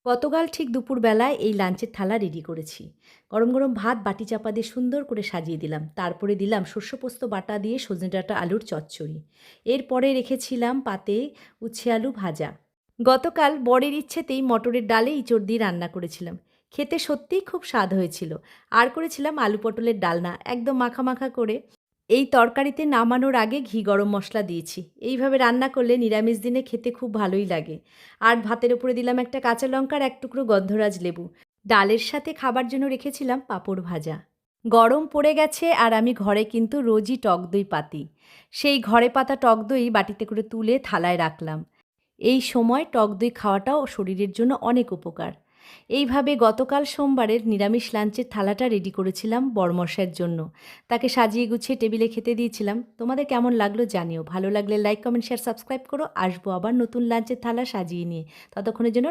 গতকাল ঠিক দুপুরবেলায় এই লাঞ্চের থালা রেডি করেছি। গরম গরম ভাত বাটি চাপা দিয়ে সুন্দর করে সাজিয়ে দিলাম, তারপরে দিলাম শস্য পোস্ত বাটা দিয়ে সজনে ডাঁটা আলুর চচ্চড়ি। এরপরে রেখেছিলাম পাতে উচ্ছে আলু ভাজা। গতকাল বরের ইচ্ছেতেই মটরের ডালে ইঁচড় দিয়ে রান্না করেছিলাম। খেতে সত্যিই খুব স্বাদ হয়েছিল। আর করেছিলাম আলু পটলের ডালনা, একদম মাখা মাখা করে। এই তরকারিতে নামানোর আগে ঘি গরম মসলা দিয়েছি। এইভাবে রান্না করলে নিরামিষ দিনে খেতে খুব ভালোই লাগে। আর ভাতের উপরে দিলাম একটা কাঁচা লঙ্কা আর এক টুকরো গন্ধরাজ লেবু। ডালের সাথে খাবার জন্য রেখেছিলাম পাঁপড় ভাজা। গরম পড়ে গেছে আর আমি ঘরে কিন্তু রোজই টক দই পাতি। সেই ঘরে পাতা টক দই বাটিতে করে তুলে থালায় রাখলাম। এই সময় টক দই খাওয়াটাও শরীরের জন্য অনেক উপকার। এইভাবে গতকাল সোমবারের নিরামিষ লাঞ্চের থালাটা রেডি করেছিলাম বড়মশাইয়ের জন্য। তাকে সাজিয়ে গুছিয়ে টেবিলে খেতে দিয়েছিলাম। তোমাদের কেমন লাগলো জানিও। ভালো লাগলে লাইক, কমেন্ট, শেয়ার, সাবস্ক্রাইব করো। আসবো আবার নতুন লাঞ্চের থালা সাজিয়ে নিয়ে। ততক্ষণের জন্য